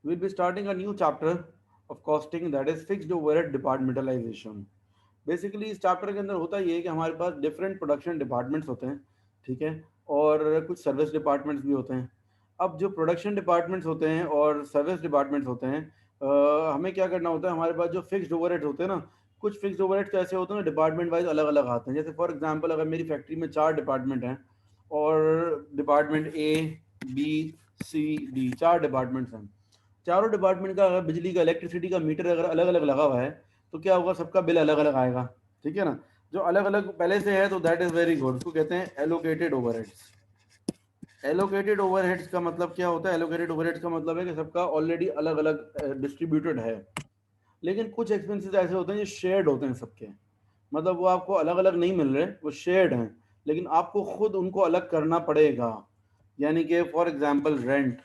We'll be starting a new chapter of costing, that is fixed overhead departmentalization. Basically इस chapter के अंदर होता ये है कि हमारे पास डिफरेंट प्रोडक्शन डिपार्टमेंट्स होते हैं, ठीक है, और कुछ सर्विस डिपार्टमेंट्स भी होते हैं। अब जो प्रोडक्शन डिपार्टमेंट्स होते हैं और सर्विस डिपार्टमेंट्स होते हैं, हमें क्या करना होता है, हमारे पास जो फिक्स्ड ओवरहेड्स होते हैं ना, कुछ फिक्स्ड ओवरहेड्स तो ऐसे होते हैं ना, डिपार्टमेंट वाइज अलग अलग आते हैं। जैसे फॉर एग्जांपल अगर मेरी फैक्ट्री में 4 डिपार्टमेंट हैं और department A, B, C, D, 4 departments हैं। चारों डिपार्टमेंट का अगर बिजली का, इलेक्ट्रिसिटी का मीटर अगर अलग अलग लगा हुआ है, तो क्या होगा, सबका बिल अलग अलग आएगा, ठीक है ना। जो अलग अलग पहले से है तो दैट इज वेरी गुड, उसको कहते हैं एलोकेटेड ओवरहेड्स। एलोकेटेड ओवरहेड्स का मतलब क्या होता है, एलोकेटेड ओवरहेड्स का मतलब है कि सबका ऑलरेडी अलग अलग डिस्ट्रीब्यूटेड है। लेकिन कुछ एक्सपेंसेस ऐसे होते हैं जो शेयर्ड होते हैं सबके, मतलब वो आपको अलग अलग नहीं मिल रहे, वो शेयर्ड हैं, लेकिन आपको खुद उनको अलग करना पड़ेगा। यानी कि फॉर एग्जांपल रेंट,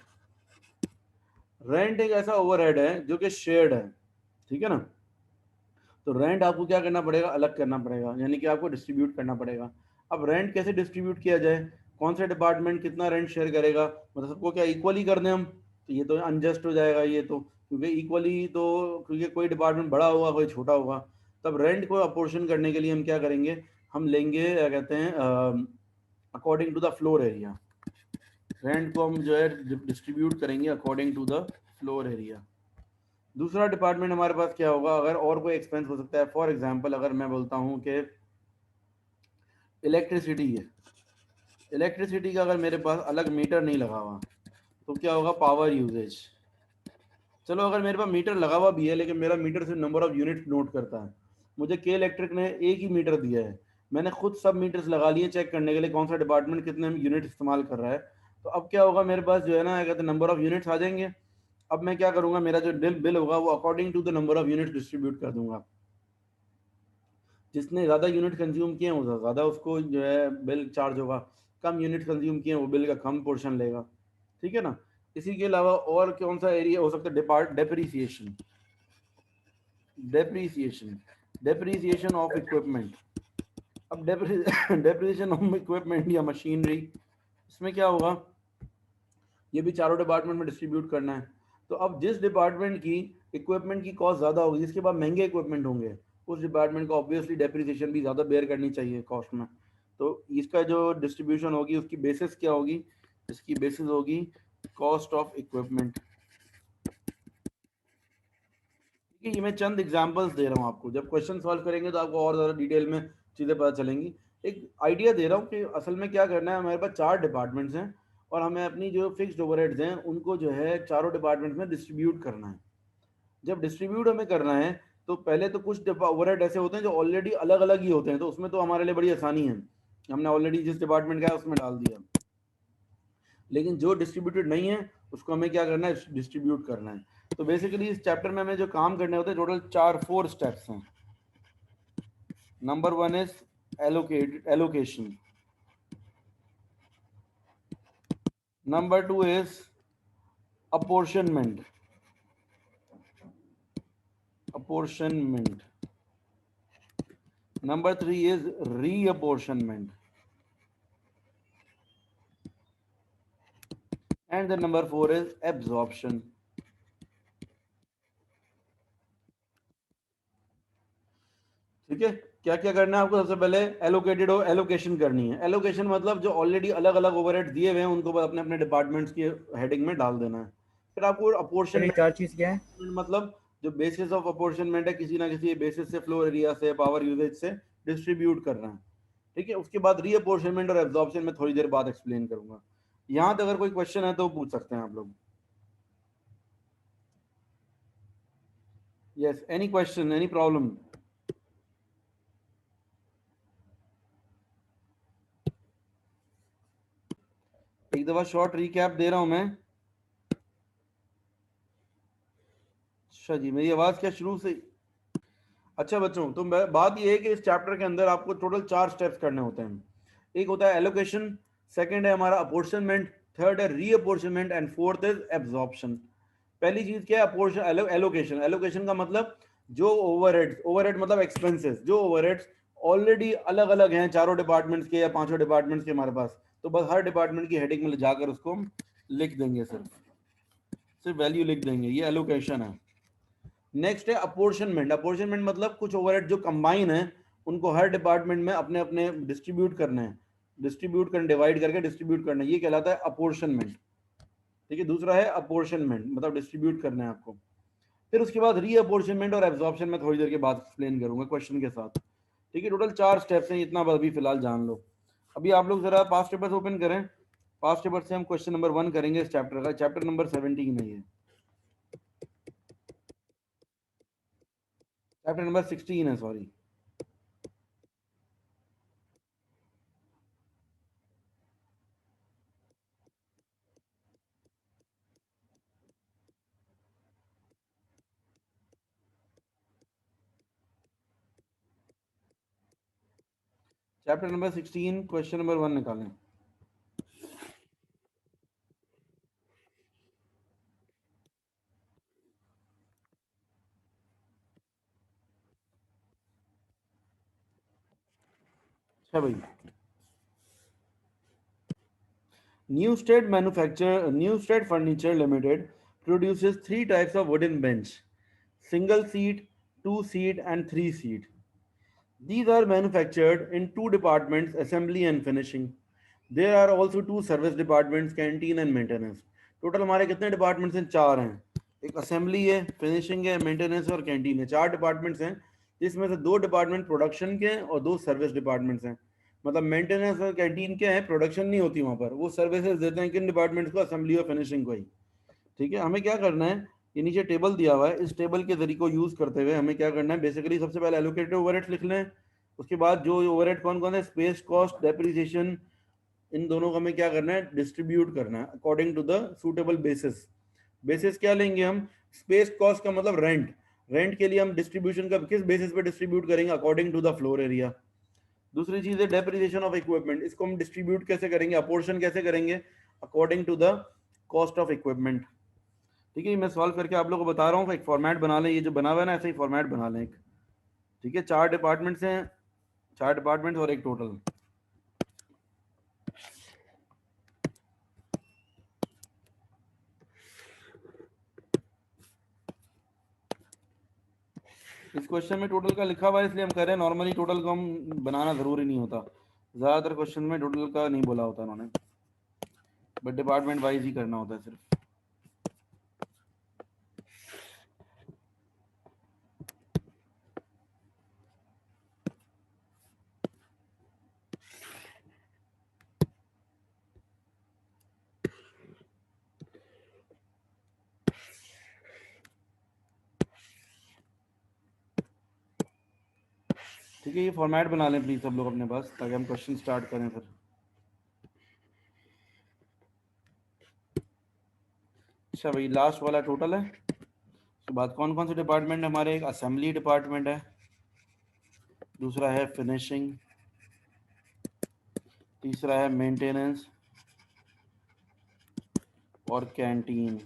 रेंट एक ऐसा ओवरहेड है जो कि शेयर्ड है, ठीक है ना। तो रेंट आपको क्या करना पड़ेगा, अलग करना पड़ेगा, यानी कि आपको डिस्ट्रीब्यूट करना पड़ेगा। अब रेंट कैसे डिस्ट्रीब्यूट किया जाए, कौन सा डिपार्टमेंट कितना रेंट शेयर करेगा, मतलब सबको क्या इक्वली कर दें हम, तो ये तो अनजस्ट हो जाएगा ये तो, क्योंकि इक्वली तो, क्योंकि कोई डिपार्टमेंट बड़ा होगा कोई छोटा होगा। तब रेंट को अपोर्शन करने के लिए हम क्या करेंगे, हम लेंगे क्या कहते हैं, according to the floor area. Rent को हम जो है डिस्ट्रीब्यूट करेंगे according to the floor area. दूसरा डिपार्टमेंट हमारे पास क्या होगा, अगर और कोई एक्सपेंस हो सकता है, फॉर एग्जांपल अगर मैं बोलता हूँ कि इलेक्ट्रिसिटी है, इलेक्ट्रिसिटी का अगर मेरे पास अलग मीटर नहीं लगा हुआ, तो क्या होगा, पावर यूजेज। चलो अगर मेरे पास मीटर लगा हुआ भी है, लेकिन मेरा मीटर सिर्फ नंबर ऑफ यूनिट नोट करता है, मुझे के इलेक्ट्रिक ने एक ही मीटर दिया है, मैंने खुद सब मीटर्स लगा लिए चेक करने के लिए कौन सा डिपार्टमेंट कितने यूनिट इस्तेमाल कर रहा है। तो अब क्या होगा, मेरे पास जो है ना, क्या कहते हैं, नंबर ऑफ यूनिट्स आ जाएंगे। अब मैं क्या करूंगा, मेरा जो बिल होगा वो according to the number of units distribute कर दूंगा। जिसने ज़्यादा यूनिट कंज्यूम किए हैं वो ज़्यादा उसको जो है बिल चार्ज होगा, कम यूनिट कंज्यूम किए हैं वो बिल का कम पोर्शन लेगा, ठीक है ना। इसी के अलावा और कौन सा एरिया हो सकता है, depreciation, depreciation depreciation of equipment. अब डेप्रीसिएशन ऑफ इक्विपमेंट या मशीनरी, इसमें क्या होगा, ये भी चारों डिपार्टमेंट में डिस्ट्रीब्यूट करना है। तो अब जिस डिपार्टमेंट की इक्विपमेंट की कॉस्ट ज़्यादा होगी, जिसके पास महंगे इक्विपमेंट होंगे, उस डिपार्टमेंट को ऑब्वियसली डेप्रिसिएशन भी ज़्यादा बेयर करनी चाहिए कॉस्ट में। तो इसका जो डिस्ट्रीब्यूशन होगी उसकी बेसिस क्या होगी, इसकी बेसिस होगी कॉस्ट ऑफ इक्विपमेंट। ठीक है, ये मैं चंद एग्जांपल्स दे रहा हूँ आपको, जब क्वेश्चन सॉल्व करेंगे तो आपको और ज़्यादा डिटेल में चीज़ें पता चलेंगी। एक आइडिया दे रहा हूँ कि असल में क्या करना है, हमारे पास 4 डिपार्टमेंट्स हैं और हमें अपनी जो फिक्स्ड ओवरहेड्स हैं उनको जो है चारों डिपार्टमेंट्स में डिस्ट्रीब्यूट करना है। जब डिस्ट्रीब्यूट हमें करना है, तो पहले तो कुछ ओवरहेड ऐसे होते हैं जो ऑलरेडी अलग अलग ही होते हैं, तो उसमें तो हमारे लिए बड़ी आसानी है, हमने ऑलरेडी जिस डिपार्टमेंट का है उसमें डाल दिया। लेकिन जो डिस्ट्रीब्यूटेड नहीं है उसको हमें क्या करना है, डिस्ट्रीब्यूट करना है। तो बेसिकली इस चैप्टर में हमें जो काम करने होते हैं टोटल 4 स्टेप्स हैं। Number 1 is allocation, number 2 is apportionment, apportionment, number 3 is reapportionment, and the number 4 is absorption. ठीक है, क्या क्या करना है आपको, सबसे पहले एलोकेटेड एलोकेशन करनी है। एलोकेशन मतलब जो ऑलरेडी अलग अलग ओवरहेड दिए हुए हैं उनको अपने अपने डिपार्टमेंट्स की हेडिंग में डाल देना है। फिर आपको सर ये अपोर्शनमेंट, चार चीज क्या है? मतलब जो बेसिस ऑफ अपोर्शनमेंट है, किसी ना किसी बेसिस से, फ्लो एरिया से, पावर यूजेज से डिस्ट्रीब्यूट करना है। ठीक है, उसके बाद रीअपोर्शनमेंट और एब्जॉर्प्शन में थोड़ी देर बाद एक्सप्लेन करूंगा। यहाँ तक अगर कोई क्वेश्चन है तो पूछ सकते हैं आप लोग। Yes, any question, any problem? एक दफा शॉर्ट रिकैप दे रहा हूं मैं। अच्छा जी, मेरी आवाज क्या शुरू से? अच्छा बच्चों, तो बात ये है कि इस चैप्टर के अंदर आपको टोटल 4 स्टेप्स करने होते हैं। एक होता है एलोकेशन, सेकंड है हमारा अपोर्शनमेंट, थर्ड है रीअपोर्शनमेंट एंड फोर्थ इज एब्जॉर्प्शन। पहली चीज क्या है, अपोर्शन एलोकेशन। एलोकेशन का मतलब जो ओवरहेड्स, ओवरहेड मतलब एक्सपेंसेस, जो ओवरहेड्स ऑलरेडी अलग अलग हैं चारों डिपार्टमेंट्स के या पांचों डिपार्टमेंट्स के हमारे पास, तो बस हर डिपार्टमेंट की हेडिंग में जाकर उसको हम लिख देंगे सिर्फ। सिर्फ वैल्यू लिख देंगे, ये एलोकेशन है। नेक्स्ट है अपोर्शनमेंट। अपोर्शनमेंट मतलब कुछ ओवरहेड जो कंबाइन है उनको हर डिपार्टमेंट में अपने अपने डिस्ट्रीब्यूट करना है, डिस्ट्रीब्यूट करना, डिवाइड करके डिस्ट्रीब्यूट करना है, ये कहलाता है अपोर्शनमेंट। ठीक है, दूसरा है अपोर्शनमेंट मतलब डिस्ट्रीब्यूट करना है आपको। फिर उसके बाद रीअपोर्शनमेंट और एब्जॉर्प्शन में थोड़ी देर के बाद एक्सप्लेन करूंगा क्वेश्चन के साथ। ठीक है, टोटल 4 स्टेप्स हैं, इतना बस अभी फिलहाल जान लो। अभी आप लोग जरा पास्ट पेपर्स ओपन करें। पास्ट पेपर से हम क्वेश्चन नंबर 1 करेंगे इस चैप्टर का, चैप्टर नंबर 17 है ये, चैप्टर नंबर 16 है sorry. Chapter number 16 question number 1 निकालें। अच्छा भाई, New State Furniture Limited produces three types of wooden bench: single seat, two seat, and three seat. These are manufactured in two departments, assembly and finishing. There are also two service departments, canteen and maintenance. Total हमारे कितने departments हैं? 4 हैं। एक assembly है, finishing है, maintenance और canteen है। 4 departments हैं, जिसमें से 2 डिपार्टमेंट प्रोडक्शन के हैं और 2 सर्विस डिपार्टमेंट्स हैं। मतलब मेंटेनेंस और कैंटीन क्या है, प्रोडक्शन नहीं होती वहाँ पर, वो सर्विसेज देते हैं किन डिपार्टमेंट्स को? असेंबली और फिनिशिंग को ही। ठीक है, हमें क्या करना है, ये नीचे टेबल दिया हुआ है, इस टेबल के जरिए को यूज करते हुए हमें क्या करना है, बेसिकली सबसे पहले एलोकेटेड ओवरहेड्स लिख लें। उसके बाद जो ओवरहेड कौन कौन है, स्पेस कॉस्ट, डेप्रिसिएशन, इन दोनों को हमें क्या करना है, डिस्ट्रीब्यूट करना है according to the suitable basis. Basis क्या लेंगे हम? स्पेस कॉस्ट का मतलब रेंट। रेंट के लिए हम डिस्ट्रीब्यूशन का किस बेसिस पे डिस्ट्रीब्यूट करेंगे? According to the floor area. दूसरी चीज है डेप्रिसिएशन ऑफ इक्विपमेंट, इसको हम डिस्ट्रीब्यूट कैसे करेंगे, अपोर्शन कैसे करेंगे? According to the cost of equipment. ठीक है, मैं सॉल्व करके आप लोगों को बता रहा हूँ, एक फॉर्मेट बना लें, ये जो बना हुआ है ना ऐसे ही फॉर्मेट बना लें एक। ठीक है, 4 डिपार्टमेंट्स हैं, 4 डिपार्टमेंट्स और एक टोटल। इस क्वेश्चन में टोटल का लिखा हुआ है इसलिए हम कह रहे हैं, नॉर्मली टोटल को हम बनाना जरूरी नहीं होता, ज्यादातर क्वेश्चन में टोटल का नहीं बोला होता उन्होंने, बट डिपार्टमेंट वाइज ही करना होता है सिर्फ। ठीक है, ये फॉर्मेट बना लें प्लीज सब लोग अपने पास, ताकि हम क्वेश्चन स्टार्ट करें फिर। अच्छा भाई, लास्ट वाला टोटल है। उसके बाद कौन कौन से डिपार्टमेंट हमारे? एक असेंबली डिपार्टमेंट है, दूसरा है फिनिशिंग, तीसरा है मेंटेनेंस और कैंटीन,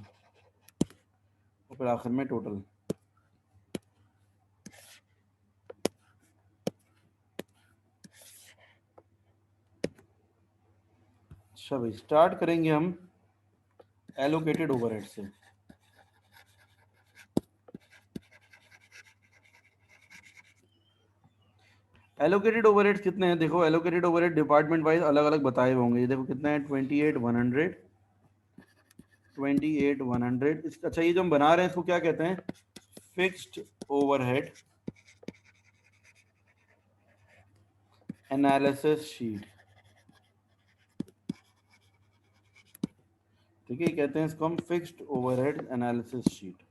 और फिर आखिर में टोटल। अच्छा भाई, स्टार्ट करेंगे हम एलोकेटेड ओवरहेड से। एलोकेटेड ओवरहेड्स कितने हैं? देखो, एलोकेटेड ओवरहेड डिपार्टमेंट वाइज अलग अलग बताए हुए होंगे, ये देखो कितने हैं, 28,100, 28,100। अच्छा, ये जो हम बना रहे हैं इसको क्या कहते हैं? Fixed overhead analysis sheet. ठीक है, कहते हैं इसको हम fixed overhead analysis sheet.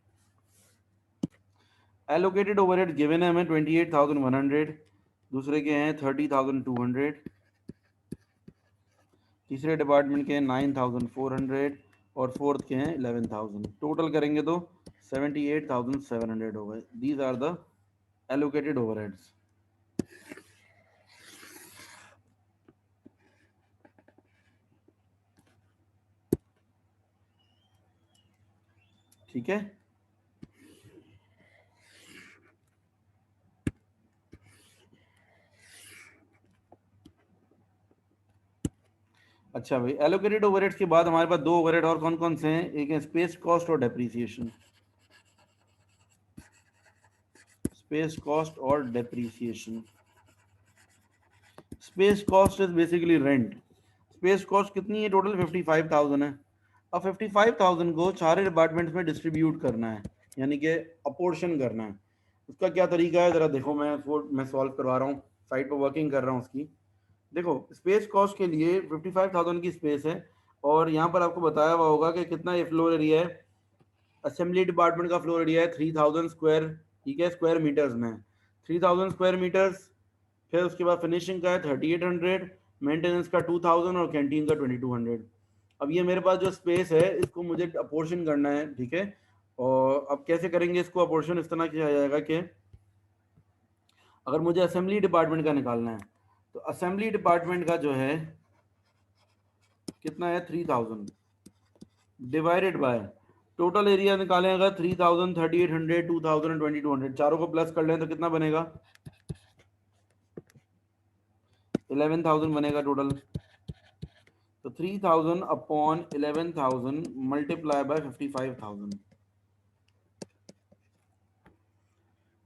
Allocated overhead given है हमें 28,100, दूसरे के हैं 30,200, तीसरे डिपार्टमेंट के हैं 9,400 और फोर्थ के हैं 11,000। टोटल करेंगे तो 78,700 हो गए। These are the allocated overheads. ठीक है, अच्छा भाई, एलोकेटेड ओवरहेड्स के बाद हमारे पास दो ओवरहेड और कौन कौन से हैं? एक है स्पेस कॉस्ट और डेप्रीसिएशन। स्पेस कॉस्ट और depreciation. Space cost is basically rent. Space cost कितनी है? टोटल 55,000 है। अब 55,000 को सारे डिपार्टमेंट्स में डिस्ट्रीब्यूट करना है, यानी कि अपोर्शन करना है। उसका क्या तरीका है ज़रा देखो, मैं सॉल्व करवा रहा हूँ, साइड पर वर्किंग कर रहा हूँ उसकी। देखो, स्पेस कॉस्ट के लिए 55,000 की स्पेस है, और यहाँ पर आपको बताया हुआ होगा कि कितना ये फ्लोर एरिया है। असेंबली डिपार्टमेंट का फ्लोर एरिया है 3000 स्क्वायर, ठीक है, स्क्वायर मीटर्स में 3000 स्क्वायर मीटर्स। फिर उसके बाद फिनिशिंग का है 3800, मेंटेनेंस का 2000 और कैंटीन का 2200। अब ये मेरे पास जो स्पेस है इसको मुझे अपोर्शन करना है, ठीक है। और अब कैसे करेंगे इसको अपोर्शन? इस तरह किया जाएगा कि अगर मुझे असेंबली डिपार्टमेंट का निकालना है तो असेंबली डिपार्टमेंट का जो है कितना है 3000 डिवाइडेड बाय टोटल एरिया निकालेगा 3000, 3800, 2000 और 2200, चारों को प्लस कर लें तो कितना बनेगा? 11,000 बनेगा टोटल। तो 3000 अपॉन 11,000 मल्टीप्लाई बाय 55,000,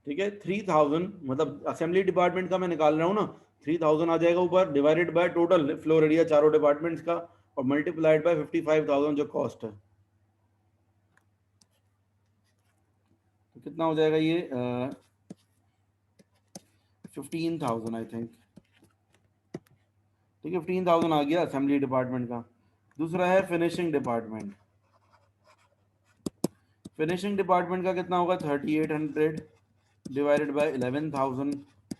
ठीक है। 3000 मतलब असेंबली डिपार्टमेंट का मैं निकाल रहा हूँ ना, 3000 आ जाएगा ऊपर, divided by total floor area चारों डिपार्टमेंट्स का, और मल्टीप्लाइड बाय 55,000 जो कॉस्ट है। तो कितना हो जाएगा ये? 15,000 आई थिंक, ठीक है। 15,000 आ गया असेंबली डिपार्टमेंट का। दूसरा है फिनिशिंग डिपार्टमेंट। फिनिशिंग डिपार्टमेंट का कितना होगा? 3800 डिवाइडेड बाय 11,000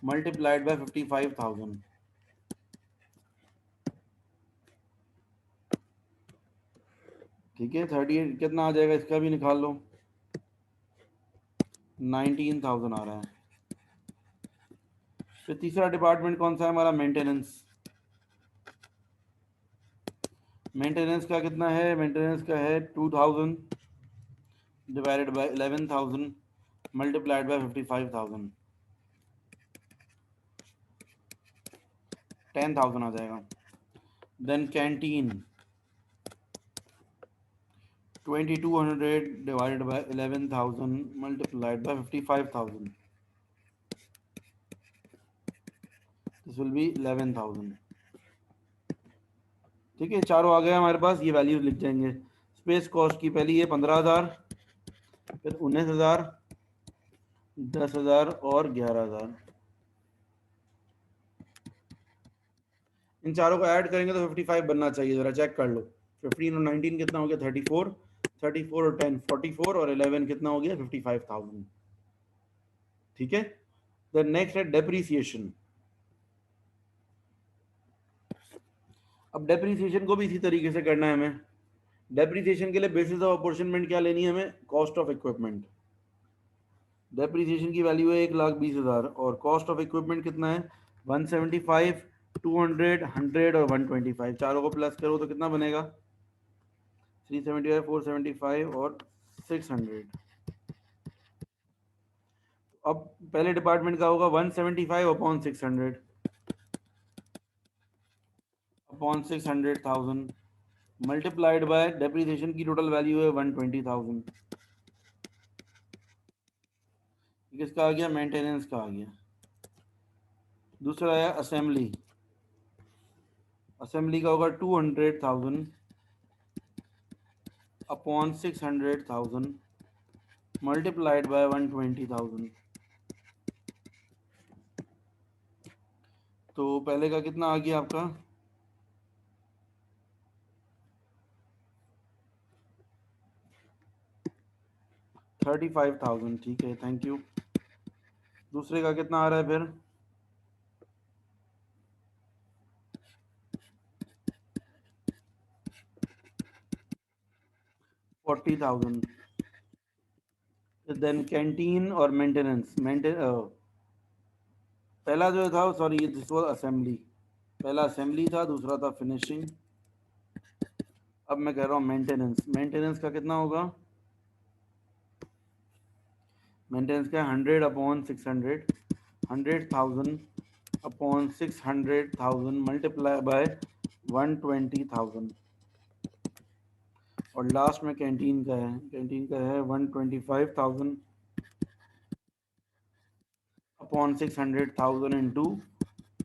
मल्टीप्लाइड बाय 55,000, ठीक है। 38 कितना आ जाएगा इसका भी निकाल लो, 19,000 आ रहा है। फिर तीसरा डिपार्टमेंट कौन सा है हमारा? मेंटेनेंस। मेंटेनेंस का कितना है? मेंटेनेंस का है 2000 डिवाइडेड बाय 11,000 मल्टीप्लाइड बाय 55,000, 10,000 आ जाएगा। Then canteen 2200 divided by 11,000 multiplied by 55,000. This will be 11,000, ठीक है। चारों आ गए हमारे पास, ये वैल्यूज लिख जाएंगे। स्पेस कॉस्ट की पहली है 15,000, फिर 19,000, 10,000 और 11,000। इन चारों को ऐड करेंगे तो 55 बनना चाहिए, जरा चेक कर लो। 15 और 19 कितना हो गया? 34, 34 और 10 44, और 11 कितना हो गया? 55,000, ठीक है। द नेक्स्ट है डेप्रीसिएशन। अब डेप्रीसिएशन को भी इसी तरीके से करना है हमें। डेप्रीसिएशन के लिए बेसिस ऑफ अपॉर्चनमेंट क्या लेनी है हमें? Cost of equipment. डेप्रीसिएशन की वैल्यू है 1,20,000 और कॉस्ट ऑफ इक्विपमेंट कितना है? 175, 200, 100 और 125। चारों को प्लस करो तो कितना बनेगा? 375, 475 और 600। अब पहले डिपार्टमेंट का होगा 175 upon 600 upon 600,000 multiplied by depreciation की टोटल वैल्यू है 120,000। किसका आ गया? मेंटेनेंस का आ गया। दूसरा है असेंबली। असेंबली का होगा 200,000 अपॉन 600,000 मल्टीप्लाइड बाय 120,000। तो पहले का कितना आ गया आपका? 35,000, ठीक है, थैंक यू। दूसरे का कितना आ रहा है फिर? 40,000। देन कैंटीन और मेंटेनेंस। पहला जो था, सॉरी, ये दिस वाज असेंबली। पहला असेंबली था, दूसरा था फिनिशिंग। अब मैं कह रहा हूँ मेंटेनेंस। मेंटेनेंस का कितना होगा? मेंटेनेंस का 100 अपॉन 600, 100,000 अपॉन 600,000 मल्टीप्लाई बाय 120,000 और लास्ट में कैंटीन का है, कैंटीन का है 125,000 अपॉन 600,000 इंटू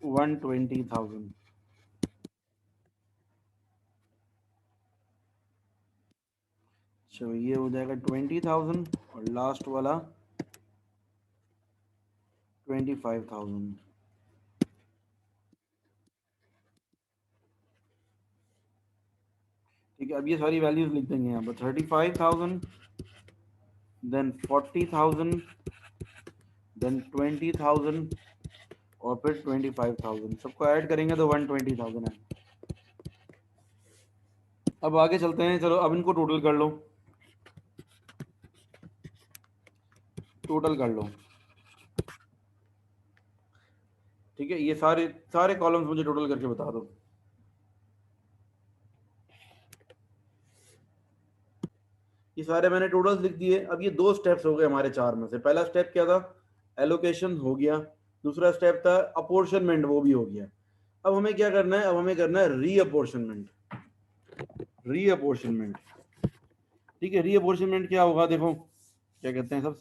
120,000। चलो ये हो जाएगा 20,000 और लास्ट वाला 25,000। ठीक है, अब ये सारी वैल्यूज लिख देंगे यहाँ पर 35,000, देन 40,000, देन 20,000 और फिर 25,000। सबको ऐड करेंगे तो 120,000 है। अब आगे चलते हैं, चलो अब इनको टोटल कर लो, टोटल कर लो। ठीक है, ये सारे सारे कॉलम्स मुझे टोटल करके बता दो। ये सारे मैंने टोटल्स लिख दिए। अब ये दो स्टेप्स हो गए हमारे चार में से। पहला स्टेप क्या था, एलोकेशन हो गया। दूसरा स्टेप था अपोर्शनमेंट, वो भी हो गया। अब हमें क्या करना है, अब हमें करना है रीअपोर्शनमेंट। रीअपोर्शनमेंट, ठीक है। रीअपोर्शनमेंट क्या होगा, देखो क्या कहते हैं सब।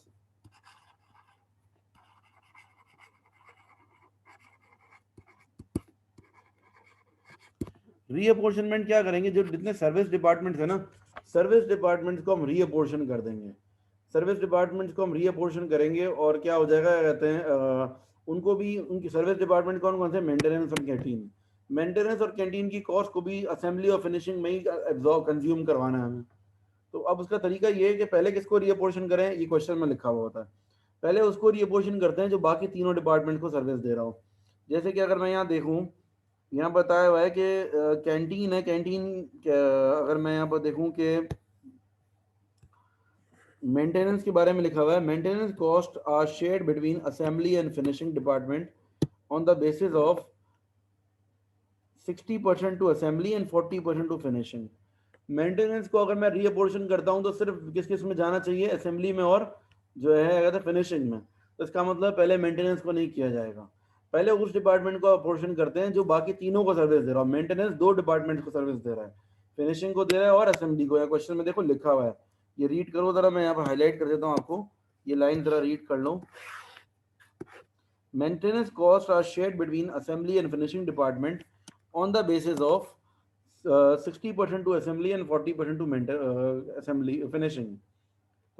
रीअपोर्शनमेंट क्या करेंगे, जो जितने सर्विस डिपार्टमेंट्स है ना, सर्विस डिपार्टमेंट्स को हम रीअपोर्शन कर देंगे। सर्विस डिपार्टमेंट्स को हम रीअपोर्शन करेंगे और क्या हो जाएगा, कहते हैं उनको भी, उनकी सर्विस डिपार्टमेंट कौन कौन से, मेंटेनेंस और कैंटीन। मेंटेनेंस और कैंटीन की कॉस्ट को भी असेंबली और फिनिशिंग में ही एब्जॉर्ब कंज्यूम करवाना है हमें। तो अब उसका तरीका ये है कि पहले किसको रीअपोर्शन करें, ये क्वेश्चन में लिखा हुआ होता है। पहले उसको रीअपोर्शन करते हैं जो बाकी तीनों डिपार्टमेंट को सर्विस दे रहा हो। जैसे कि अगर मैं यहाँ देखूँ, यहाँ बताया हुआ है कि कैंटीन है, कैंटीन अगर मैं यहाँ पर देखूँ कि मेंटेनेंस के बारे में लिखा हुआ है, maintenance cost are shared between assembly and finishing department on the basis of 60% to assembly and 40% to finishing. Maintenance को अगर मैं रीअपोर्शन करता हूँ तो सिर्फ किस किस में जाना चाहिए, असेंबली में और जो है अगर फिनिशिंग में। तो इसका मतलब पहले मेंटेनेंस को नहीं किया जाएगा, पहले उस डिपार्टमेंट को अपोर्शन करते हैं जो बाकी तीनों को सर्विस दे रहा हो। मेंटेनेंस दो डिपार्टमेंट को सर्विस दे रहा है, फिनिशिंग को दे रहा है और असेंबली को। या क्वेश्चन में देखो लिखा हुआ है, ये रीड करो जरा, मैं यहाँ पर हाईलाइट कर देता हूँ आपको, ये लाइन जरा रीड कर लो। Maintenance costs are shared between assembly and finishing department on the basis of 60% to assembly and 40% to assembly finishing।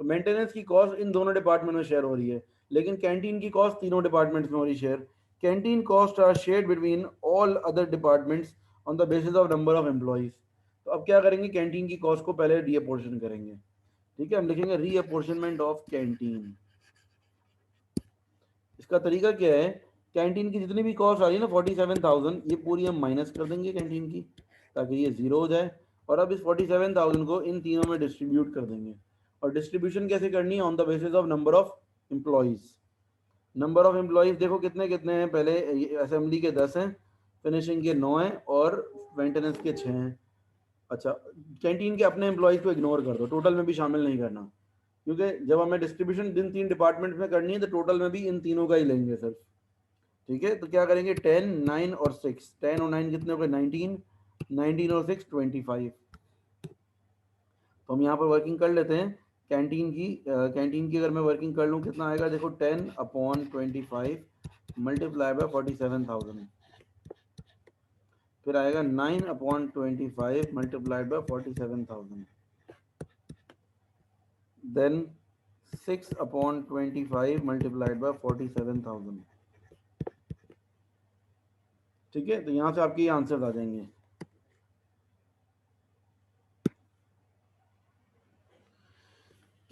तो मेंटेनेंस की कॉस्ट इन दोनों डिपार्टमेंट में शेयर हो रही है, लेकिन कैंटीन की कॉस्ट तीनों डिपार्टमेंट्स में हो रही है share. Canteen cost are shared between all other departments on the basis of number of employees. तो अब क्या करेंगे, कैंटीन की कॉस्ट को पहले रीअपोर्शन करेंगे। ठीक है, हम लिखेंगे रीअपोर्शनमेंट ऑफ कैंटीन। इसका तरीका क्या है, कैंटीन की जितनी भी कॉस्ट आ रही है ना 47,000, ये पूरी हम माइनस कर देंगे कैंटीन की, ताकि ये जीरो हो जाए। और अब इस 47,000 को इन तीनों में डिस्ट्रीब्यूट कर देंगे। और डिस्ट्रीब्यूशन कैसे करनी है, on the basis of number of employees. Number of employees देखो कितने कितने हैं, पहले असेंबली के 10 हैं, फिनिशिंग के 9 हैं और मेंटेनेंस के 6 हैं। अच्छा, कैंटीन के अपने एम्प्लॉयज को इग्नोर कर दो, टोटल में भी शामिल नहीं करना, क्योंकि जब हमें डिस्ट्रीब्यूशन इन तीन डिपार्टमेंट में करनी है तो टोटल में भी इन तीनों का ही लेंगे सिर्फ। ठीक है, तो क्या करेंगे, 10, 9 और 6, 10 और 9 कितने हो गए, 19, 19 और 6 25। तो हम यहाँ पर वर्किंग कर लेते हैं कैंटीन की। कैंटीन की अगर मैं वर्किंग कर लूँ कितना आएगा, देखो 10/25 मल्टीप्लाई बाय 47,000, फिर आएगा 9/25 multiplied by 47,000, then 6/25 multiplied by 47,000। ठीक है, तो यहाँ से आपके आंसर आ जाएंगे।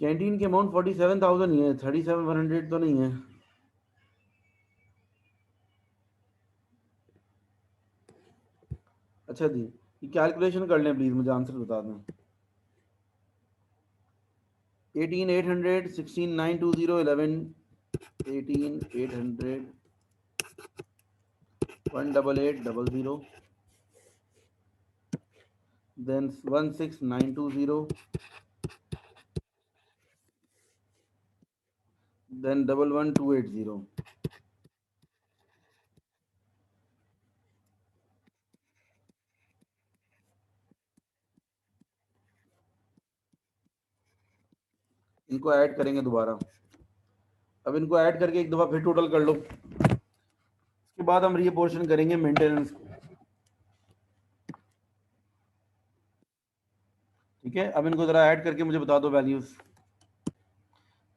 कैंटीन के अमाउंट 47,000 ही है, 37,100 तो नहीं है। अच्छा जी, ये कैलकुलेशन कर लें प्लीज, मुझे आंसर बता दें। 18,800, 16,920, 11, 18,800, 18800, then 16,920, then 11,280। इनको ऐड करेंगे दोबारा। अब इनको ऐड करके एक दफ़ा फिर टोटल कर लो। उसके बाद हम रीअपोर्शन करेंगे मेंटेनेंस को। ठीक है, अब इनको ज़रा ऐड करके मुझे बता दो वैल्यूज़।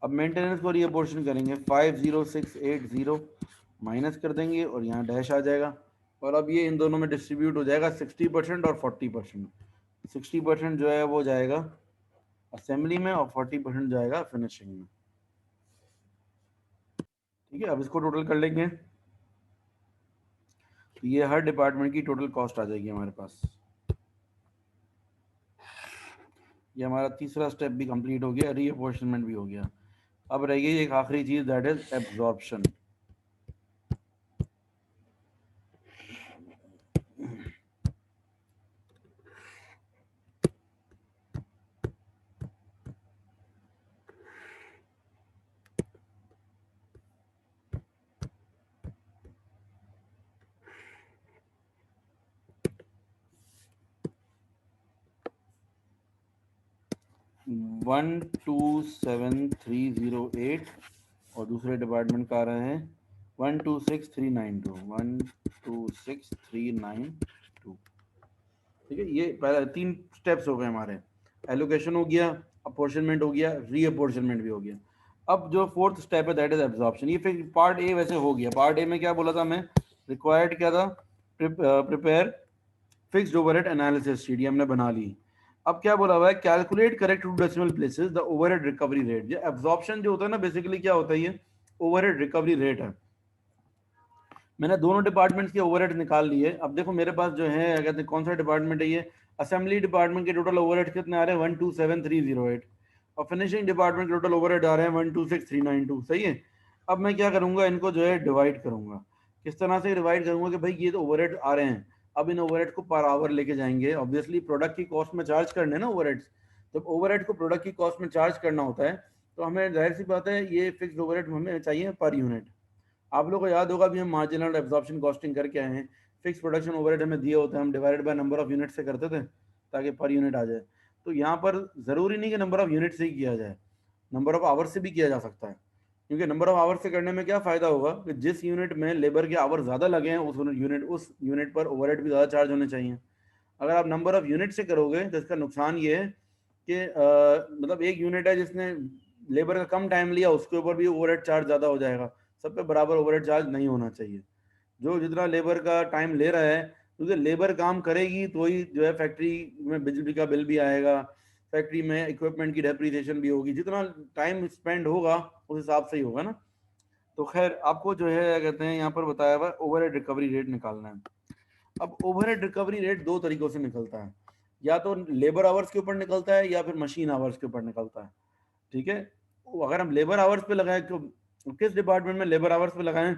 अब मेंटेनेंस को रीअपोर्शन करेंगे, 50680 माइनस कर देंगे और यहाँ डैश आ जाएगा। और अब ये इन दोनों में डिस्ट्रीब्यूट हो जाएगा 60% और 40%। 60% जो है वो जाएगा असेंबली में और 40% जाएगा फिनिशिंग में। ठीक है, अब इसको टोटल कर लेंगे तो ये हर डिपार्टमेंट की टोटल कॉस्ट आ जाएगी हमारे पास। ये हमारा तीसरा स्टेप भी कंप्लीट हो गया, रीअपोर्शनमेंट भी हो गया। अब रह गई एक आखिरी चीज़, दैट इज एब्जॉर्प्शन। वन 27308 और दूसरे डिपार्टमेंट का आ रहे हैं 126392। 126392। ठीक है, ये पहला 3 स्टेप्स हो गए हमारे। एलोकेशन हो गया, अपोर्शनमेंट हो गया, रीअपोर्शनमेंट भी हो गया। अब जो फोर्थ स्टेप है दैट इज एब्जॉर्प्शन। ये फिर पार्ट ए वैसे हो गया। पार्ट ए में क्या बोला था मैं, रिक्वायर्ड क्या था, prepare fixed overhead analysis sheet, ये हमने बना ली। अब क्या बोला हुआ है, calculate correct to decimal places the overhead recovery rate. ये एब्जॉर्प्शन जो होता है ना, बेसिकली क्या होता है, ये ओवरहेड रिकवरी रेट है। मैंने दोनों डिपार्टमेंट्स के ओवरहेड निकाल लिए। अब देखो मेरे पास जो है, कहते हैं कौन सा डिपार्टमेंट है ये, असेंबली डिपार्टमेंट के टोटल ओवरहेड कितने आ रहे हैं 127308 और फिनिशिंग डिपार्टमेंट के टोटल ओवरहेड आ रहे हैं 126392। सही है। अब मैं क्या करूंगा, इनको जो है डिवाइड करूंगा। किस तरह से डिवाइड करूंगा कि भाई ये तो ओवरहेड आ रहे हैं, अब इन ओवरहेड को पर आवर लेके जाएंगे। ऑब्वियसली प्रोडक्ट की कॉस्ट में चार्ज करने ना ओवरहेड्स, जब ओवरहेड को प्रोडक्ट की कॉस्ट में चार्ज करना होता है तो हमें जाहिर सी बात है ये फिक्स्ड ओवरहेड हमें चाहिए पर यूनिट। आप लोगों को याद होगा अभी हम मार्जिनल एब्जॉर्प्शन कॉस्टिंग करके आए हैं। फिक्स प्रोडक्शन ओवरहेड हमें दिए होते हैं, हम divided by number of unit से करते थे ताकि पर यूनिट आ जाए। तो यहाँ पर ज़रूरी नहीं कि नंबर ऑफ यूनिट से ही किया जाए, नंबर ऑफ आवर्स से भी किया जा सकता है। क्योंकि नंबर ऑफ आवर्स से करने में क्या फ़ायदा होगा कि जिस यूनिट में लेबर के आवर ज़्यादा लगे हैं उस यूनिट पर ओवरहेड भी ज़्यादा चार्ज होने चाहिए। अगर आप नंबर ऑफ यूनिट से करोगे तो इसका नुकसान ये है कि मतलब एक यूनिट है जिसने लेबर का कम टाइम लिया, उसके ऊपर भी ओवरहेड चार्ज ज़्यादा हो जाएगा। सब पे बराबर ओवरहेड चार्ज नहीं होना चाहिए। जो जितना लेबर का टाइम ले रहा है, क्योंकि लेबर काम करेगी तो ही जो है फैक्ट्री में बिजली का बिल भी आएगा, फैक्ट्री में इक्विपमेंट की डेप्रिसिएशन भी होगी। जितना टाइम स्पेंड होगा उस हिसाब से ही होगा ना। तो खैर आपको जो है क्या कहते हैं यहाँ पर बताया हुआ ओवरहेड रिकवरी रेट निकालना है। अब ओवरहेड रिकवरी रेट दो तरीकों से निकलता है, या तो लेबर आवर्स के ऊपर निकलता है या फिर मशीन आवर्स के ऊपर निकलता है। ठीक है, अगर हम लेबर आवर्स पे लगाएं तो किस डिपार्टमेंट में लेबर आवर्स पे लगाएं,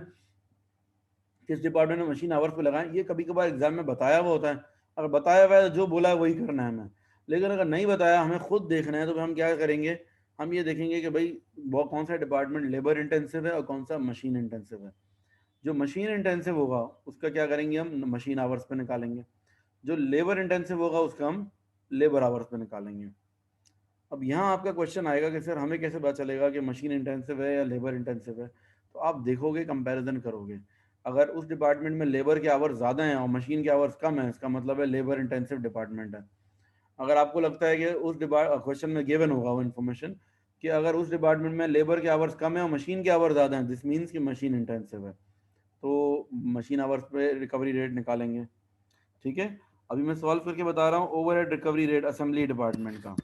किस डिपार्टमेंट में मशीन आवर्स पे लगाएं, ये कभी कभार एग्जाम में बताया हुआ होता है। अगर बताया हुआ है तो जो बोला है वही करना है हमें। लेकिन अगर नहीं बताया, हमें खुद देखना है, तो हम क्या करेंगे, हम ये देखेंगे कि भाई वो कौन सा डिपार्टमेंट लेबर इंटेंसिव है और कौन सा मशीन इंटेंसिव है। जो मशीन इंटेंसिव होगा उसका क्या करेंगे, हम मशीन आवर्स पे निकालेंगे। जो लेबर इंटेंसिव होगा उसका हम लेबर आवर्स पे निकालेंगे। अब यहाँ आपका क्वेश्चन आएगा कि सर हमें कैसे पता चलेगा कि मशीन इंटेंसिव है या लेबर इंटेंसिव है। तो आप देखोगे, कंपैरिजन करोगे। अगर उस डिपार्टमेंट में लेबर के आवर्स ज़्यादा हैं और मशीन के आवर्स कम है, इसका मतलब है लेबर इंटेंसिव डिपार्टमेंट है। अगर आपको लगता है कि उस क्वेश्चन में गिवन होगा वो इन्फॉर्मेशन कि अगर उस डिपार्टमेंट में लेबर के आवर्स कम है और मशीन के आवर्स ज़्यादा हैं, दिस मीन्स कि मशीन इंटेंसिव है, तो मशीन आवर्स पे रिकवरी रेट निकालेंगे। ठीक है, अभी मैं सॉल्व करके बता रहा हूँ। Overhead recovery rate assembly department का,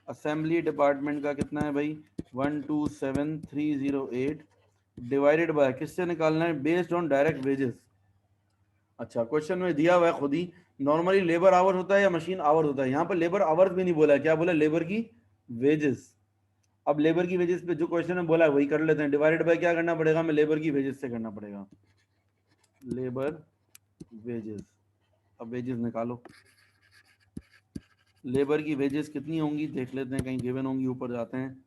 असेंबली डिपार्टमेंट का कितना है भाई, 127308 डिवाइडेड बाय किससे निकालना है, बेस्ड ऑन डायरेक्ट वेजेस। अच्छा, क्वेश्चन में दिया हुआ है खुद ही, नॉर्मली लेबर आवर होता है या मशीन आवर होता है। यहाँ पर लेबर आवर्स भी नहीं बोला है, क्या बोला, लेबर की वेजेस। अब लेबर की वेजेस पे जो क्वेश्चन में बोला है वही कर लेते हैं। डिवाइडेड बाय क्या करना पड़ेगा, हमें लेबर की वेजेस से करना पड़ेगा, लेबर वेजेस। अब वेजेस निकालो, लेबर की वेजेस कितनी होंगी देख लेते हैं, कहीं गिवन होंगी, ऊपर जाते हैं।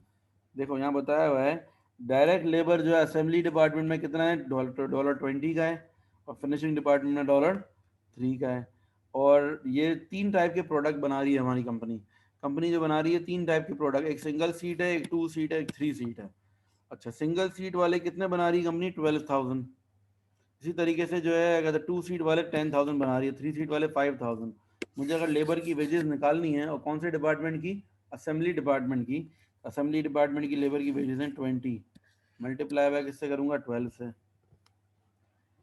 देखो यहाँ बताया हुआ है डायरेक्ट लेबर जो है असेंबली डिपार्टमेंट में कितना है, $20 का है और फिनिशिंग डिपार्टमेंट में $3 का है। और ये 3 टाइप के प्रोडक्ट बना रही है हमारी कंपनी। कंपनी जो बना रही है 3 टाइप के प्रोडक्ट, एक सिंगल सीट है, एक 2 सीट है, एक 3 सीट है। अच्छा, सिंगल सीट वाले कितने बना रही है कंपनी? 12,000। इसी तरीके से जो है अगर 2 सीट वाले 10,000 बना रही है, 3 सीट वाले 5,000। मुझे अगर लेबर की वेजेस निकालनी है, और कौन से डिपार्टमेंट की? असेंबली डिपार्टमेंट की। असेंबली डिपार्टमेंट की लेबर की वेजेस हैं 20, मल्टीप्लाई बाय किससे करूँगा? 12 से।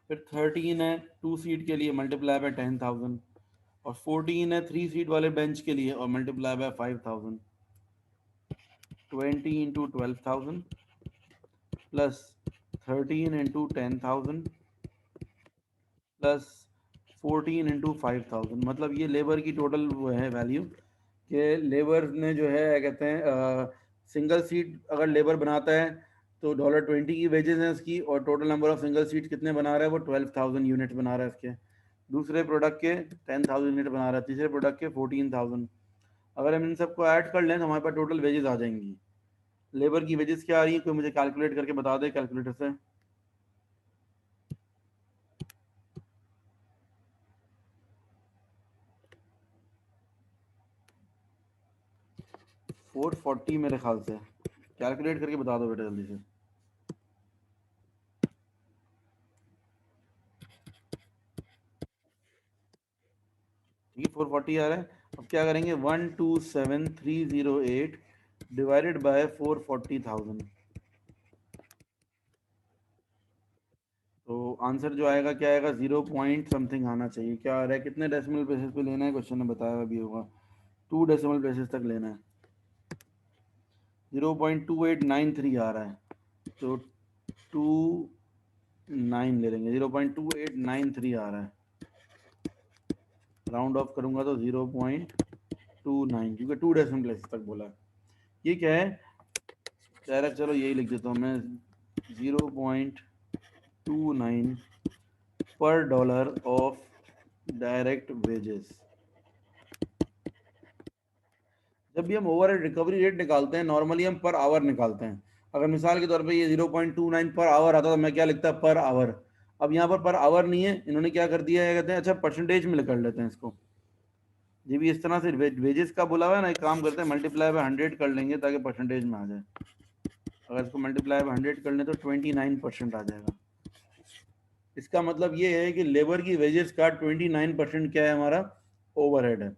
फिर 13 है 2 सीट के लिए, मल्टीप्लाई बाय 10,000। और 14 है 3 सीट वाले बेंच के लिए, और multiply by 5,000। 20 into 12,000 plus 13 into 10,000 plus 14 into 5,000। मतलब ये लेबर की टोटल वो है वैल्यू, कि लेबर ने जो है क्या कहते हैं, सिंगल सीट अगर लेबर बनाता है तो $20 की वेजेस हैं उसकी, और total number of single seat कितने बना रहा है? वो 12,000 यूनिट बना रहा है इसके। दूसरे प्रोडक्ट के 10,000 यूनिट बना रहा है, तीसरे प्रोडक्ट के 14,000। अगर हम इन सबको ऐड कर लें तो हमारे पास टोटल वेजेस आ जाएंगी। लेबर की वेजेस क्या आ रही है? कोई मुझे कैलकुलेट करके बता दे कैलकुलेटर से। 440 मेरे ख्याल से। कैलकुलेट करके बता दो बेटा जल्दी से। ठीक है, 440 आ रहा है। अब क्या करेंगे? 127,308 डिवाइडेड बाय 440,000। तो आंसर जो आएगा क्या आएगा? 0 पॉइंट समथिंग आना चाहिए। क्या आ रहा है? कितने डेसिमल प्लेसेस पे लेना है? क्वेश्चन ने बताया अभी होगा 2 डेसिमल प्लेसेस तक लेना है। 0.2893 आ रहा है, तो 29 ले लेंगे। 0.2893 आ रहा है, राउंड ऑफ करूंगा तो 0.29, क्योंकि 2 डेसिमल प्लेसेस तक बोला है। ये क्या है? डायरेक्ट चलो यही लिख देता हूँ मैं, 0.29 पर डॉलर ऑफ डायरेक्ट वेजेस। जब भी हम ओवर रिकवरी रेट निकालते हैं नॉर्मली हम पर आवर निकालते हैं। अगर मिसाल के तौर पे ये 0.29 पर आवर आता तो मैं क्या लिखता? Per hour. अब यहाँ पर आवर नहीं है, इन्होंने क्या कर दिया है, कहते हैं अच्छा परसेंटेज में कर लेते हैं इसको। जी भी इस तरह से वेजेस का बोला हुआ है ना, एक काम करते हैं मल्टीप्लाई बाय 100 कर लेंगे ताकि परसेंटेज में आ जाए। अगर इसको मल्टीप्लाई बाय 100 कर लें तो 29% आ जाएगा। इसका मतलब ये है कि लेबर की वेजेस का 29% क्या है? हमारा ओवरहेड है।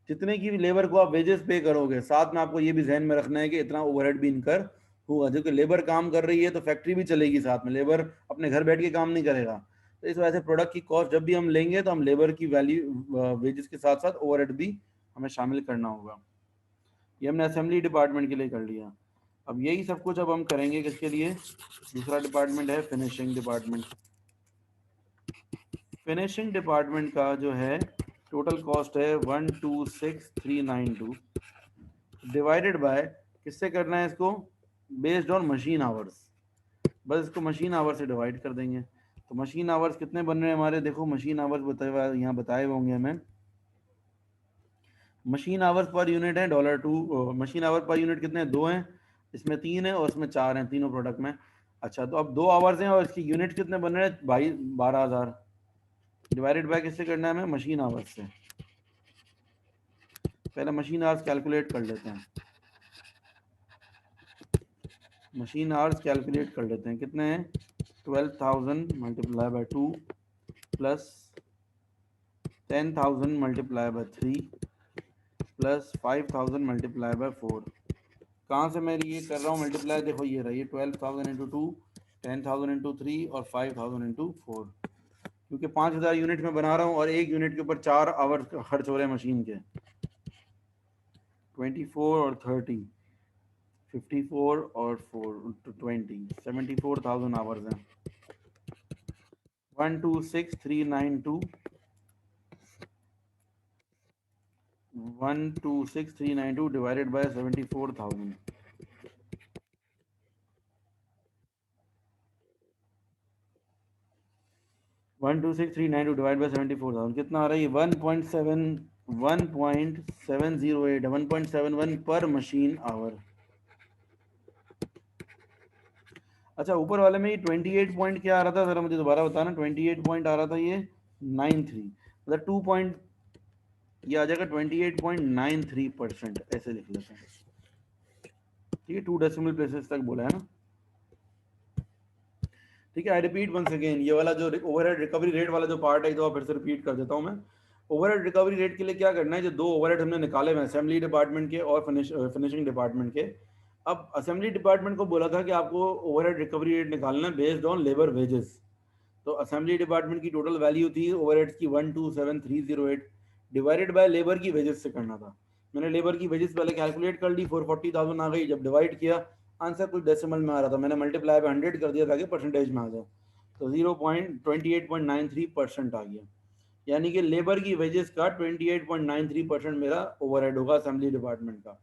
जितने की भी लेबर को आप वेजेस पे करोगे, साथ में आपको ये भी ध्यान में रखना है कि इतना ओवरहेड भी इनकर होगा। जो कि लेबर काम कर रही है तो फैक्ट्री भी चलेगी साथ में, लेबर अपने घर बैठ के काम नहीं करेगा। तो इस वजह से प्रोडक्ट की कॉस्ट जब भी हम लेंगे तो हम लेबर की वैल्यू वेजेस के साथ साथ ओवरहेड भी हमें शामिल करना होगा। ये हमने असेंबली डिपार्टमेंट के लिए कर लिया। अब यही सब कुछ अब हम करेंगे किसके लिए? दूसरा डिपार्टमेंट है फिनिशिंग डिपार्टमेंट। फिनिशिंग डिपार्टमेंट का जो है टोटल कॉस्ट है 126,392 डिवाइडेड बाय किससे करना है इसको? Based on machine hours. बस इसको मशीन आवर्स से डिवाइड कर देंगे। तो मशीन आवर्स कितने बन रहे हैं हमारे? देखो मशीन आवर्स बताए यहाँ बताए होंगे हमें। मशीन आवर्स पर यूनिट है $2। मशीन आवर पर यूनिट कितने हैं? 2 हैं, इसमें 3 है और इसमें 4 हैं, तीनों प्रोडक्ट में। अच्छा, तो अब 2 आवर्स हैं और इसकी यूनिट कितने बन रहे हैं? 12,000। डिवाइडेड बाय किससे करना है हमें? मशीन आवर्स से। पहले मशीन आवर्स कैलकुलेट कर लेते हैं। मशीन आवर्स कैलकुलेट कर लेते हैं, कितने हैं? 12,000 multiply by 2 plus 10,000 multiply by 3 plus 5,000 multiply by 4। कहाँ से मैं ये कर रहा हूँ मल्टीप्लाई? देखो ये रही 12,000 इंटू 2, 10,000 इंटू 3 और 5,000 इंटू 4। क्योंकि 5,000 यूनिट में बना रहा हूँ और एक यूनिट के ऊपर 4 आवर खर्च हो रहे हैं मशीन के। 24 और 30, 54 और 4 20, 74,000 आवर्स हैं। 126,392 126,392 डिवाइडेड बाय 74,000। 126,392 डिवाइड बाय 74,000 कितना आ रहा है? ये 1.708 1.71 पर मशीन आवर। अच्छा, ऊपर वाले में ये 28 पॉइंट क्या आ रहा था? जरा मुझे दोबारा बताना। 28 पॉइंट आ रहा था ये 93, मतलब ये आ जाएगा 28.93%, ऐसे लिख लेते हैं। ठीक है, 2 डेसिमल प्लेसेस तक बोला है ना। ठीक है, आई रिपीट वंस अगेन, ये वाला जो ओवरहेड रिकवरी रेट वाला जो पार्ट है, तो फिर से रिपीट कर देता हूँ मैं। ओवरहेड रिकवरी रेट के लिए क्या करना है, जो दो ओवरहेड हमने निकाले हुए असेंबली डिपार्टमेंट के और फिनिशिंग डिपार्टमेंट के। अब असेंबली डिपार्टमेंट को बोला था कि आपको ओवरहेड रिकवरी रेट निकालना है बेस्ड ऑन लेबर वेजेस। तो असेंबली डिपार्टमेंट की टोटल वैल्यू थी ओवरहेड्स की 127,308, डिवाइडेड बाय लेबर की वेजेस से करना था। मैंने लेबर की वेजेस पहले कैलकुलेट कर ली, 440,000 आ गई। जब डिवाइड किया, आंसर कुछ डेसिमल में आ रहा था, मैंने मल्टीप्लाई बाय 100 कर दिया ताकि परसेंटेज में आ जाए। तो 0.2893% आ गया, यानी कि लेबर की वेजेस का 28.93% मेरा ओवरहेड होगा असेंबली डिपार्टमेंट का।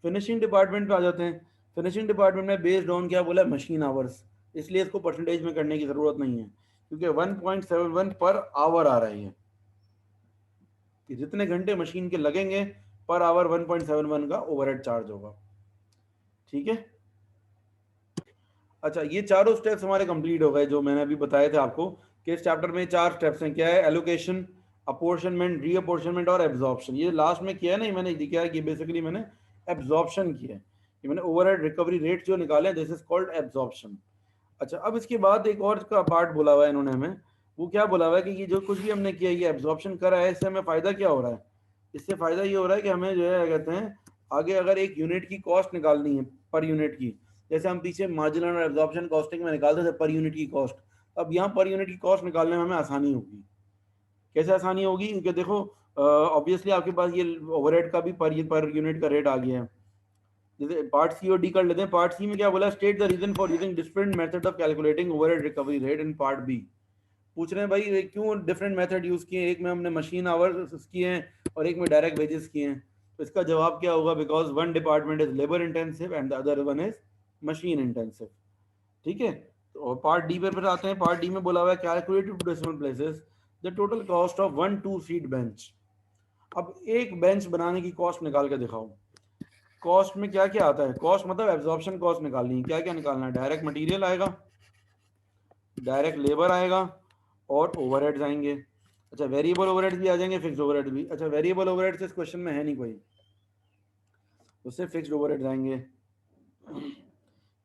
फिनिशिंग डिपार्टमेंट पे आ जाते हैं। फिनिशिंग डिपार्टमेंट में बेस्ड ऑन क्या बोला, मशीन आवर्स, इसलिए इसको परसेंटेज में करने की जरूरत नहीं है, क्योंकि 1.71 पर आवर आ रही है कि जितने घंटे मशीन के लगेंगे पर आवर 1.71 का ओवरहेड चार्ज होगा। ठीक है, अच्छा, ये चारों स्टेप्स हमारे कंप्लीट हो गए जो मैंने अभी बताए थे आपको कि इस चैप्टर में 4 स्टेप्स हैं। क्या है, एलोकेशन, अपोर्शनमेंट, रीअपोर्शनमेंट और एब्जॉर्प्शन। ये लास्ट में किया है ना, मैंने दिखाया कि बेसिकली मैंने एब्जॉर्प्शन किया है, कि मैंने ओवरहेड रिकवरी रेट जो निकाले, दिस इज कॉल्ड एब्जॉर्प्शन। अच्छा, अब इसके बाद एक और का पार्ट बोला हुआ है इन्होंने हमें। वो क्या बोला हुआ है कि ये जो कुछ भी हमने किया, ये एब्जॉर्प्शन करा है, इससे हमें फायदा क्या हो रहा है। इससे फायदा ये हो रहा है कि हमें जो है क्या कहते हैं, आगे अगर एक यूनिट की कॉस्ट निकालनी है पर यूनिट की, जैसे हम पीछे मार्जिनल और एब्जॉर्प्शन कॉस्टिंग में निकालते थे पर यूनिट की कॉस्ट, अब यहाँ पर यूनिट की कॉस्ट निकालने में हमें आसानी होगी। कैसे आसानी होगी, क्योंकि देखो ऑब्वियसली आपके पास ये ओवरहेड का भी पर यूनिट का रेट आ गया है। जैसे पार्ट सी और डी कर लेते हैं। पार्ट सी में क्या बोला, state the reason for using different method of calculating overhead recovery rate in part B. पूछ रहे हैं भाई क्यों डिफरेंट मेथड यूज किए, एक में हमने मशीन आवर्स किए हैं और एक में डायरेक्ट वेजेस किए हैं। तो इसका जवाब क्या होगा, because one department is labour intensive and the other one is machine intensive. ठीक है, तो और पार्ट डी पे फिर आते हैं। पार्ट डी में बोला हुआ है calculate to decimal places the total cost of 1 2 seat bench. अब एक बेंच बनाने की कॉस्ट निकाल के दिखाओ। कॉस्ट में क्या क्या आता है, कॉस्ट मतलब एब्जॉर्प्शन कॉस्ट निकालनी है। क्या क्या निकालना है, डायरेक्ट मटेरियल आएगा, डायरेक्ट लेबर आएगा और ओवरहेड्स आएंगे। अच्छा, वेरिएबल ओवरहेड्स भी आ जाएंगे, फिक्स्ड ओवरहेड भी। अच्छा, वेरिएबल ओवरहेड्स इस क्वेश्चन में है नहीं कोई, उससे फिक्स्ड ओवरहेड्स आएंगे।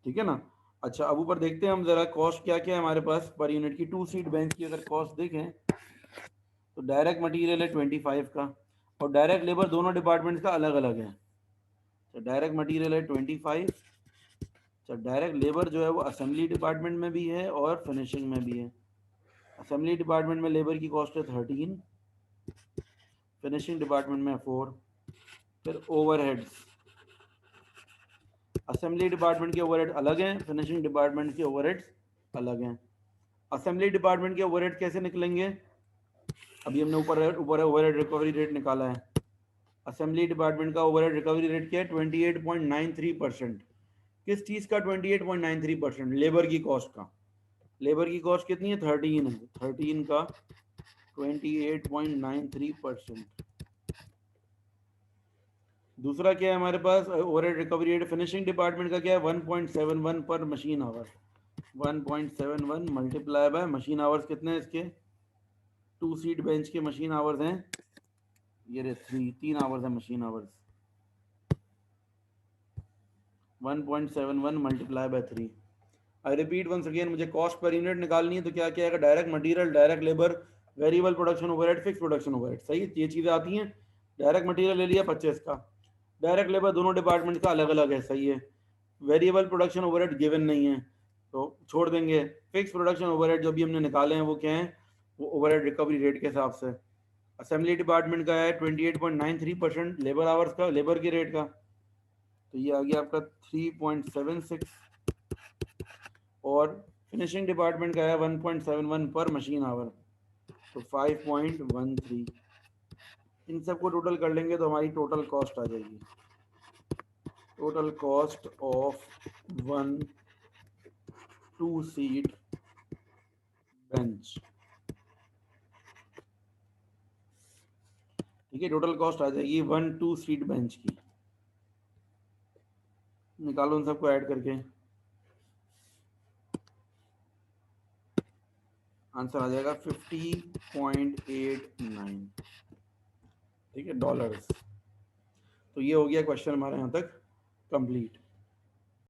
ठीक है ना। अच्छा, अब ऊपर देखते हैं हम जरा कॉस्ट क्या क्या है हमारे पास पर यूनिट की। 2 सीट बेंच की अगर कॉस्ट देखें तो डायरेक्ट मटेरियल है 25 का, और डायरेक्ट लेबर दोनों डिपार्टमेंट्स का अलग अलग है। तो डायरेक्ट मटेरियल है 25। अच्छा, डायरेक्ट लेबर जो है वो असेंबली डिपार्टमेंट में भी है और फिनिशिंग में भी है। असेंबली डिपार्टमेंट में लेबर की कॉस्ट है 13, फिनिशिंग डिपार्टमेंट में 4। फिर ओवरहेड्स, असेंबली डिपार्टमेंट के ओवरहेड अलग हैं, फिनिशिंग डिपार्टमेंट के ओवरहेड्स अलग हैं। असेंबली डिपार्टमेंट के ओवरहेड कैसे निकलेंगे, अभी हमने ऊपर ऊपर ओवरहेड रिकवरी रेट निकाला है। असेंबली डिपार्टमेंट का ओवरहेड रिकवरी रेट क्या है, 28.93%। किस चीज़ का 28.93%, लेबर की कॉस्ट का। लेबर की कॉस्ट कितनी है, 13 है, 13 का 28.93%। दूसरा क्या है हमारे पास overhead recovery rate, finishing department का क्या है, 1.71 पर machine hour. 1.71 multiply by machine hours कितने हैं इसके, 2 सीट बेंच के मशीन आवर्स हैं ये रे 3 आवर्स है machine hours. 1.71 multiply by 3। I repeat once अगेन, मुझे कॉस्ट पर यूनिट निकालनी है तो क्या क्या है, direct material, direct labour, variable production overhead, fix production overhead. सही है, ये चीज़ें आती हैं। डायरेक्ट मटेरियल ले लिया 25 का, डायरेक्ट लेबर दोनों डिपार्टमेंट का अलग अलग है। सही है, वेरिएबल प्रोडक्शन ओवरहेड गिवन नहीं है तो छोड़ देंगे। फिक्स प्रोडक्शन ओवरहेड जो भी हमने निकाले हैं वो क्या है, वो ओवरहेड रिकवरी रेट के हिसाब से। असेंबली डिपार्टमेंट का है 28.93% लेबर आवर्स का, लेबर के रेट का, तो ये आ गया आपका 3.76। और फिनिशिंग डिपार्टमेंट का है 1.71 पर मशीन आवर, तो 5.13। इन सबको टोटल कर लेंगे तो हमारी टोटल कॉस्ट आ जाएगी, total cost of 1 2 seat bench. ठीक है, टोटल कॉस्ट आ जाएगी 1 2 सीट बेंच की। निकालो उन सबको ऐड करके, आंसर आ जाएगा 50.89। ठीक है, डॉलर्स। तो ये हो गया क्वेश्चन हमारा यहाँ तक कंप्लीट।